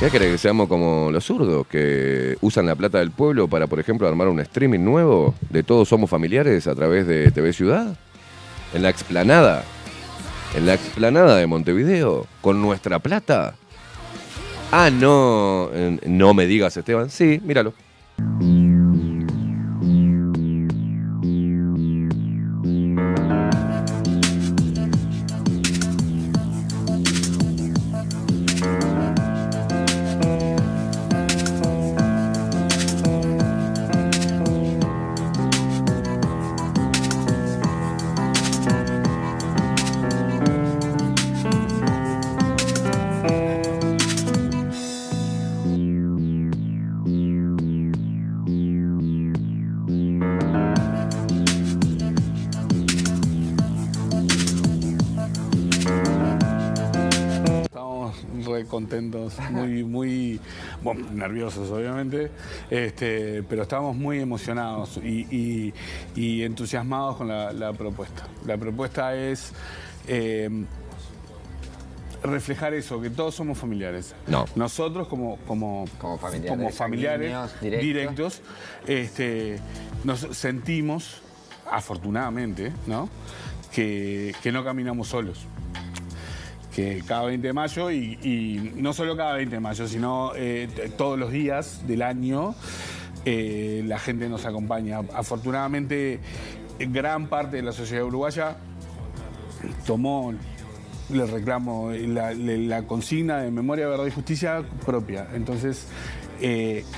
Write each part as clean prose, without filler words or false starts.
¿Qué querés que seamos como los zurdos que usan la plata del pueblo para, por ejemplo, armar un streaming nuevo de Todos Somos Familiares a través de TV Ciudad? En la explanada de Montevideo, con nuestra plata. Ah, no, no me digas, Esteban. Sí, míralo. Contentos, muy bueno, nerviosos obviamente, pero estamos muy emocionados y entusiasmados con la propuesta. La propuesta es reflejar eso, que todos somos familiares. No. Nosotros como familiares directos, nos sentimos, afortunadamente, ¿no? Que no caminamos solos. Que cada 20 de mayo, y no solo cada 20 de mayo, sino todos los días del año, la gente nos acompaña. Afortunadamente, gran parte de la sociedad uruguaya tomó el reclamo, la consigna de memoria, verdad y justicia propia. Entonces,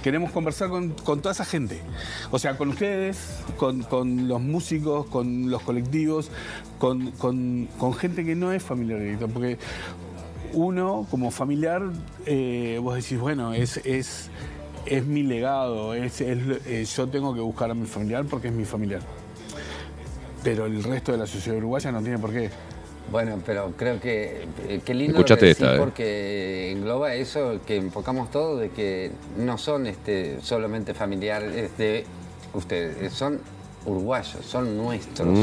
queremos conversar con toda esa gente. O sea, con ustedes, con los músicos, con los colectivos, con gente que no es familiar directo. Porque uno, como familiar, vos decís, bueno, es mi legado, yo tengo que buscar a mi familiar porque es mi familiar. Pero el resto de la sociedad uruguaya no tiene por qué. Bueno, pero creo que qué lindo Escuchate lo que decís, esta, porque engloba eso que enfocamos todo, de que no son solamente familiares de ustedes, son uruguayos, son nuestros.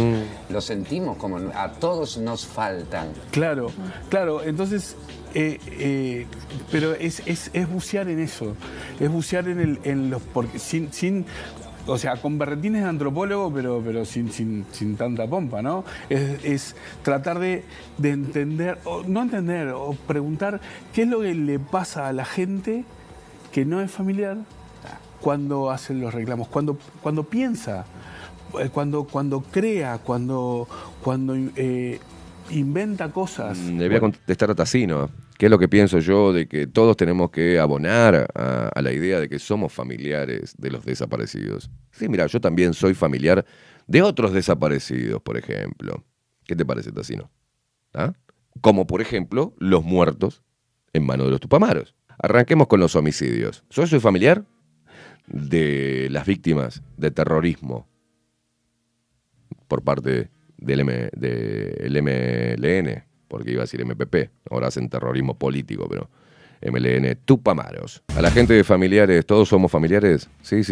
Lo sentimos como a todos nos faltan. Claro, entonces, pero es bucear en eso, es bucear en los, porque sin o sea, con berretines de antropólogo, pero sin tanta pompa, ¿no? Es tratar de entender, o no entender, o preguntar qué es lo que le pasa a la gente que no es familiar cuando hacen los reclamos, cuando piensa, cuando crea, cuando inventa cosas. Le voy a contestar a Tassino. ¿Qué es lo que pienso yo de que todos tenemos que abonar a la idea de que somos familiares de los desaparecidos? Sí, mira, yo también soy familiar de otros desaparecidos, por ejemplo. ¿Qué te parece, Tassino? ¿Ah? Como, por ejemplo, los muertos en manos de los Tupamaros. Arranquemos con los homicidios. Yo soy familiar de las víctimas de terrorismo por parte del MLN, porque iba a decir MPP, ahora hacen terrorismo político, pero MLN, Tupamaros. A la gente de familiares, ¿todos somos familiares? Sí.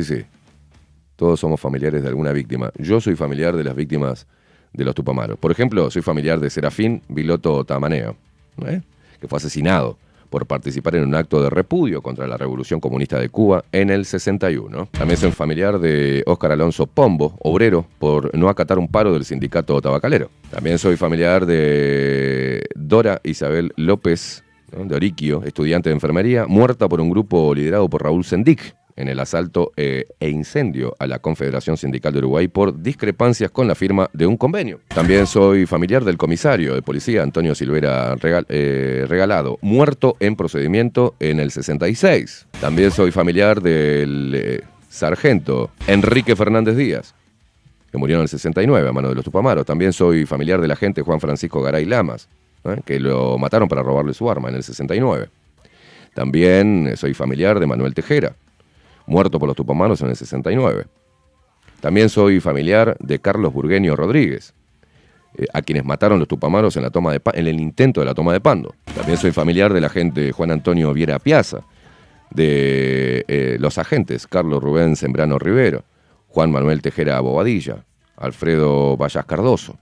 Todos somos familiares de alguna víctima. Yo soy familiar de las víctimas de los Tupamaros. Por ejemplo, soy familiar de Serafín Viloto Tamaneo, que fue asesinado por participar en un acto de repudio contra la Revolución Comunista de Cuba en el 61. También soy familiar de Óscar Alonso Pombo, obrero, por no acatar un paro del sindicato tabacalero. También soy familiar de Dora Isabel López, ¿no?, de Oriquio, estudiante de enfermería, muerta por un grupo liderado por Raúl Sendic en el asalto e incendio a la Confederación Sindical de Uruguay por discrepancias con la firma de un convenio. También soy familiar del comisario de policía Antonio Silvera Regalado, muerto en procedimiento en el 66. También soy familiar del sargento Enrique Fernández Díaz, que murió en el 69 a mano de los Tupamaros. También soy familiar del agente Juan Francisco Garay Lamas, que lo mataron para robarle su arma en el 69. También soy familiar de Manuel Tejera, muerto por los Tupamaros en el 69. También soy familiar de Carlos Burgueño Rodríguez, a quienes mataron los Tupamaros en el intento de la toma de Pando. También soy familiar del agente Juan Antonio Viera Piazza, de los agentes Carlos Rubén Sembrano Rivero, Juan Manuel Tejera Bobadilla, Alfredo Vallas Cardoso,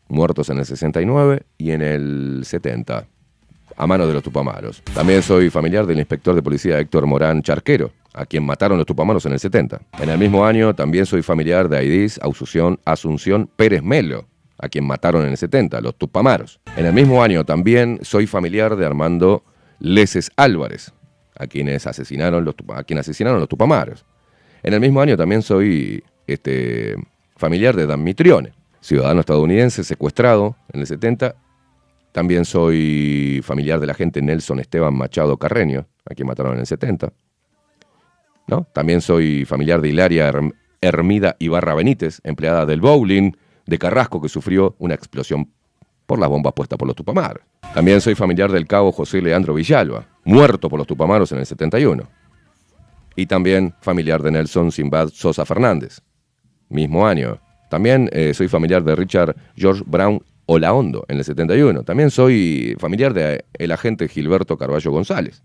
muertos en el 69 y en el 70. a manos de los tupamaros. También soy familiar del inspector de policía Héctor Morán Charquero, a quien mataron los tupamaros en el 70. En el mismo año también soy familiar de Aidís Asunción Pérez Melo, a quien mataron en el 70, los tupamaros. En el mismo año también soy familiar de Armando Leses Álvarez, a quien asesinaron los tupamaros. En el mismo año también soy familiar de Dan Mitrione, ciudadano estadounidense secuestrado en el 70. También soy familiar del agente Nelson Esteban Machado Carreño, a quien mataron en el 70. ¿No? También soy familiar de Hilaria Hermida Ibarra Benítez, empleada del bowling de Carrasco, que sufrió una explosión por las bombas puestas por los tupamaros. También soy familiar del cabo José Leandro Villalba, muerto por los tupamaros en el 71. Y también familiar de Nelson Simbad Sosa Fernández, mismo año. También soy familiar de Richard George Brown Olaondo en el 71. También soy familiar del agente Gilberto Carballo González,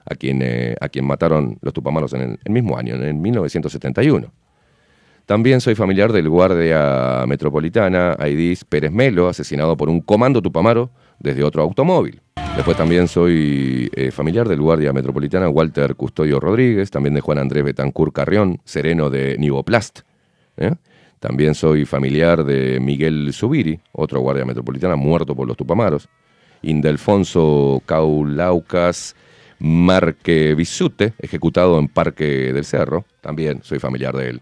a quien mataron los tupamaros en el mismo año, en el 1971. También soy familiar del guardia metropolitana Aidís Pérez Melo, asesinado por un comando tupamaro desde otro automóvil. Después también soy familiar del guardia metropolitana Walter Custodio Rodríguez, también de Juan Andrés Betancur Carrión, sereno de Nivoplast. También soy familiar de Miguel Zubiri, otro guardia metropolitana muerto por los tupamaros. Indelfonso Caulaucas Marque Bisute, ejecutado en Parque del Cerro, también soy familiar de él.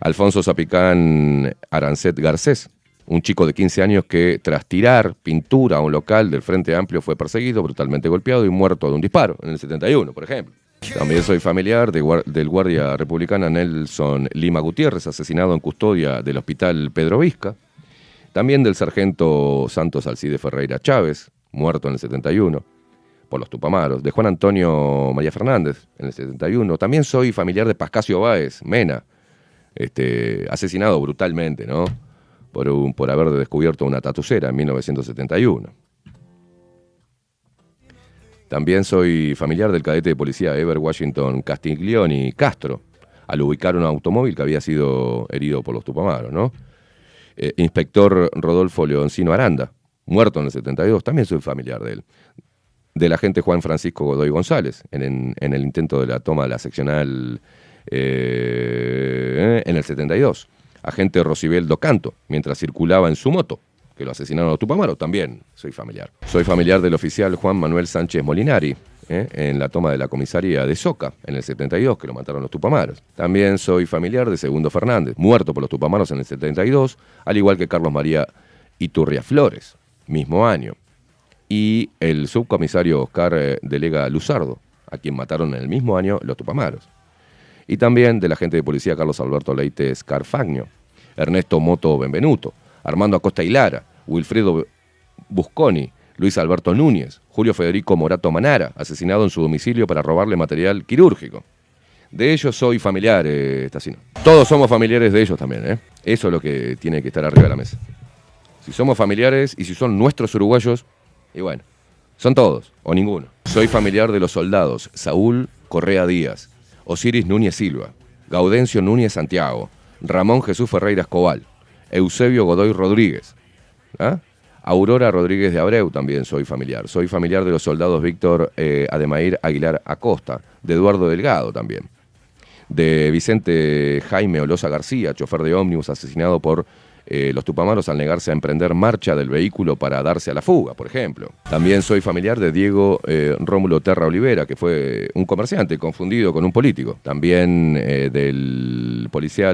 Alfonso Zapicán Arancet Garcés, un chico de 15 años que tras tirar pintura a un local del Frente Amplio fue perseguido, brutalmente golpeado y muerto de un disparo en el 71, por ejemplo. También soy familiar del guardia republicano Nelson Lima Gutiérrez, asesinado en custodia del hospital Pedro Vizca. También del sargento Santos Alcide Ferreira Chávez, muerto en el 71 por los tupamaros. De Juan Antonio María Fernández en el 71. También soy familiar de Pascasio Báez Mena, asesinado brutalmente, ¿no? Por haber descubierto una tatucera en 1971. También soy familiar del cadete de policía Ever Washington Castiglioni Castro, al ubicar un automóvil que había sido herido por los tupamaros, ¿no? Inspector Rodolfo Leoncino Aranda, muerto en el 72, también soy familiar de él. Del agente Juan Francisco Godoy González, en el intento de la toma de la seccional en el 72. Agente Rosibeldo Canto, mientras circulaba en su moto, que lo asesinaron los tupamaros, también soy familiar. Soy familiar del oficial Juan Manuel Sánchez Molinari, en la toma de la comisaría de Soca, en el 72, que lo mataron los tupamaros. También soy familiar de Segundo Fernández, muerto por los tupamaros en el 72, al igual que Carlos María Iturria Flores, mismo año. Y el subcomisario Oscar Delega Luzardo, a quien mataron en el mismo año los tupamaros. Y también del agente de policía Carlos Alberto Leite Scarfagno, Ernesto Moto Benvenuto, Armando Acosta Hilara, Wilfredo Busconi, Luis Alberto Núñez, Julio Federico Morato Manara, asesinado en su domicilio para robarle material quirúrgico. De ellos soy familiar, Tacino. Todos somos familiares de ellos también, ¿eh? Eso es lo que tiene que estar arriba de la mesa. Si somos familiares y si son nuestros uruguayos, y bueno, son todos o ninguno. Soy familiar de los soldados Saúl Correa Díaz, Osiris Núñez Silva, Gaudencio Núñez Santiago, Ramón Jesús Ferreira Escobal, Eusebio Godoy Rodríguez, Aurora Rodríguez de Abreu también soy familiar. Soy familiar de los soldados Víctor Ademair Aguilar Acosta, de Eduardo Delgado también. De Vicente Jaime Olosa García, chofer de ómnibus asesinado por los tupamaros al negarse a emprender marcha del vehículo para darse a la fuga, por ejemplo. También soy familiar de Diego Rómulo Terra Olivera, que fue un comerciante confundido con un político. También del policía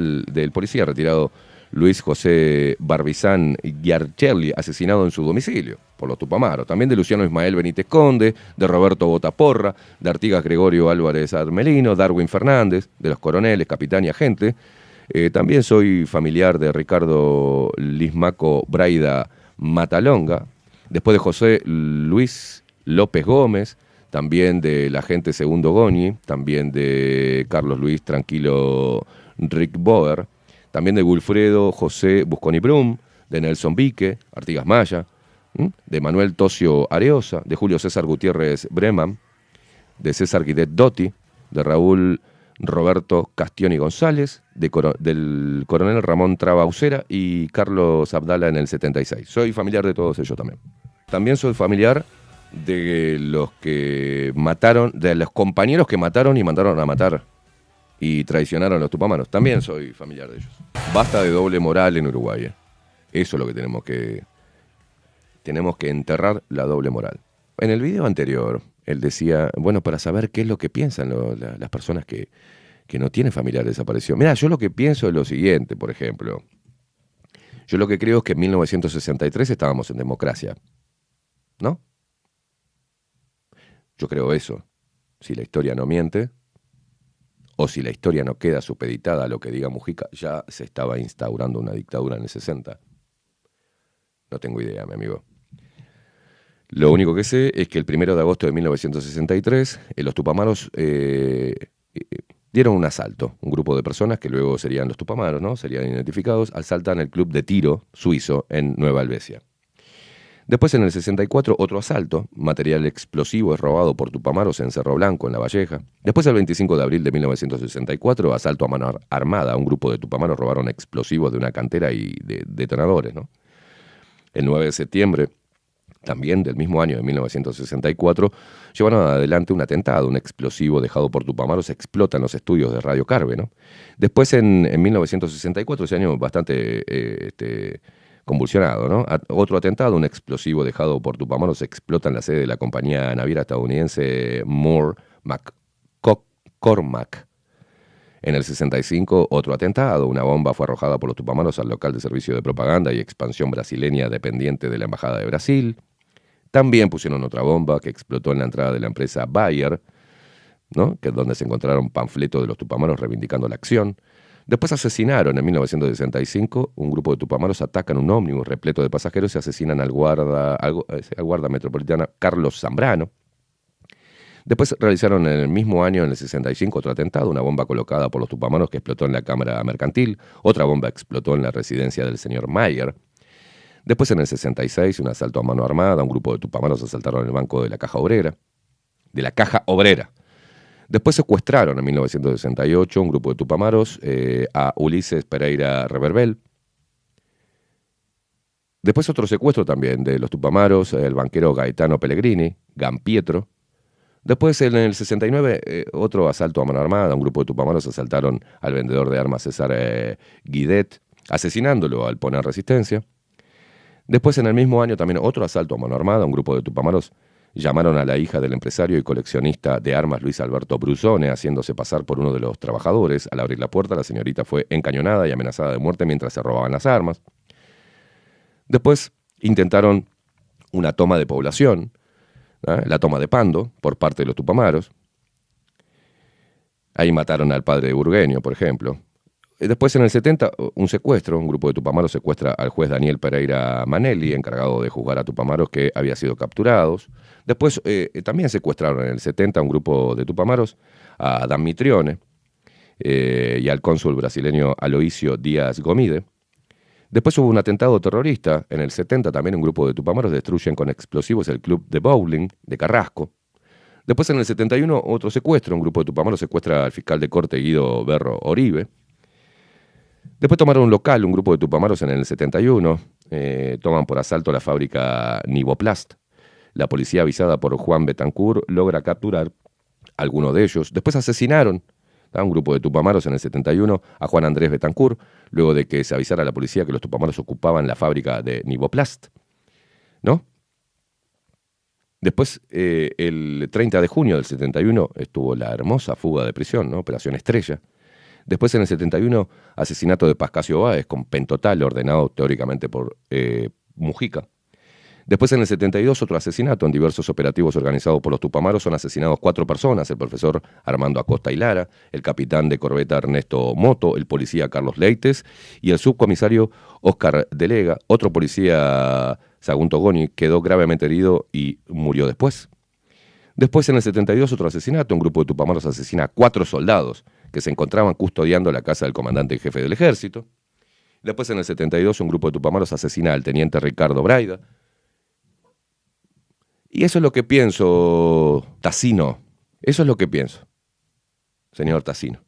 retirado Luis José Barbizán Giarcelli, asesinado en su domicilio por los tupamaros. También de Luciano Ismael Benítez Conde, de Roberto Botaporra, de Artigas Gregorio Álvarez Armelino, Darwin Fernández, de los coroneles, capitán y agente. También soy familiar de Ricardo Lismaco Braida Matalonga, después de José Luis López Gómez, también del agente Segundo Goñi, también de Carlos Luis Tranquilo Rick Boer, también de Wilfredo José Busconi Brum, de Nelson Vique, Artigas Maya, de Manuel Tocio Areosa, de Julio César Gutiérrez Breman, de César Guidet Dotti, de Raúl Roberto Castioni González, del coronel Ramón Traba Usera y Carlos Abdala en el 76. Soy familiar de todos ellos también. también soy familiar de los que mataron, de los compañeros que mataron y mandaron a matar y traicionaron a los tupamaros. También soy familiar de ellos. Basta de doble moral en Uruguay. Eso es lo que tenemos que enterrar, la doble moral. En el video anterior, él decía, bueno, para saber qué es lo que piensan las personas que no tienen familiares desaparecidos. Mirá, yo lo que pienso es lo siguiente, por ejemplo. Yo lo que creo es que en 1963 estábamos en democracia, ¿no? Yo creo eso. Si la historia no miente, o si la historia no queda supeditada a lo que diga Mujica, ya se estaba instaurando una dictadura en el 60. No tengo idea, mi amigo. Lo único que sé es que el 1 de agosto de 1963, los tupamaros dieron un asalto. Un grupo de personas que luego serían los tupamaros, ¿no? Serían identificados, asaltan el club de tiro suizo en Nueva Helvecia. Después, en el 64, otro asalto. Material explosivo es robado por tupamaros en Cerro Blanco, en La Valleja. Después, el 25 de abril de 1964, asalto a mano armada. Un grupo de tupamaros robaron explosivos de una cantera y de detonadores, ¿no? El 9 de septiembre, también del mismo año de 1964, llevaron adelante un atentado. Un explosivo dejado por tupamaros explota en los estudios de Radio Carve, ¿no? Después, en 1964, ese año bastante convulsionado, ¿no? Otro atentado, un explosivo dejado por tupamaros explota en la sede de la compañía naviera estadounidense Moore McCormack. En el 65, otro atentado, una bomba fue arrojada por los tupamaros al local de servicio de propaganda y expansión brasileña dependiente de la Embajada de Brasil. También pusieron otra bomba que explotó en la entrada de la empresa Bayer, ¿no? Que es donde se encontraron panfletos de los tupamaros reivindicando la acción. Después asesinaron en 1965, un grupo de tupamaros atacan un ómnibus repleto de pasajeros y asesinan al guarda metropolitana Carlos Zambrano. Después realizaron en el mismo año, en el 65, otro atentado, una bomba colocada por los tupamaros que explotó en la Cámara Mercantil. Otra bomba explotó en la residencia del señor Mayer. Después, en el 66, un asalto a mano armada. Un grupo de tupamaros asaltaron el banco de la Caja Obrera. Después secuestraron en 1968 un grupo de tupamaros a Ulises Pereira Reverbel. Después otro secuestro también de los tupamaros, el banquero Gaetano Pellegrini, Gampietro. Después en el 69 otro asalto a mano armada, un grupo de tupamaros asaltaron al vendedor de armas César Guidet, asesinándolo al poner resistencia. Después en el mismo año también otro asalto a mano armada, un grupo de tupamaros llamaron a la hija del empresario y coleccionista de armas Luis Alberto Brusone, haciéndose pasar por uno de los trabajadores. Al abrir la puerta, la señorita fue encañonada y amenazada de muerte mientras se robaban las armas. Después intentaron una toma de población, la toma de Pando, por parte de los tupamaros. Ahí mataron al padre de Burgueño, por ejemplo. Después, en el 70, un secuestro. Un grupo de tupamaros secuestra al juez Daniel Pereira Manelli, encargado de juzgar a tupamaros que habían sido capturados. Después, también secuestraron en el 70 un grupo de tupamaros a Dan Mitrione y al cónsul brasileño Aloísio Díaz Gomide. Después hubo un atentado terrorista. En el 70 también un grupo de tupamaros destruyen con explosivos el club de bowling de Carrasco. Después, en el 71, otro secuestro. Un grupo de tupamaros secuestra al fiscal de corte Guido Berro Oribe. Después tomaron un local, un grupo de tupamaros en el 71, toman por asalto la fábrica Nivoplast. La policía, avisada por Juan Betancourt, logra capturar a alguno de ellos. Después asesinaron a un grupo de tupamaros en el 71 a Juan Andrés Betancourt, luego de que se avisara a la policía que los tupamaros ocupaban la fábrica de Nivoplast, ¿no? Después, el 30 de junio del 71, estuvo la hermosa fuga de prisión, ¿no? Operación Estrella. Después, en el 71, asesinato de Pascasio Báez con pentotal ordenado teóricamente por Mujica. Después, en el 72, otro asesinato en diversos operativos organizados por los tupamaros. Son asesinados 4 personas: el profesor Armando Acosta y Lara, el capitán de corbeta Ernesto Moto, el policía Carlos Leites y el subcomisario Óscar Delega. Otro policía, Sagunto Goni, quedó gravemente herido y murió después. Después, en el 72, otro asesinato. Un grupo de tupamaros asesina a 4 soldados que se encontraban custodiando la casa del comandante en jefe del ejército. Después, en el 72, un grupo de tupamaros asesina al teniente Ricardo Braida. Y eso es lo que pienso, Tassino. Eso es lo que pienso, señor Tassino.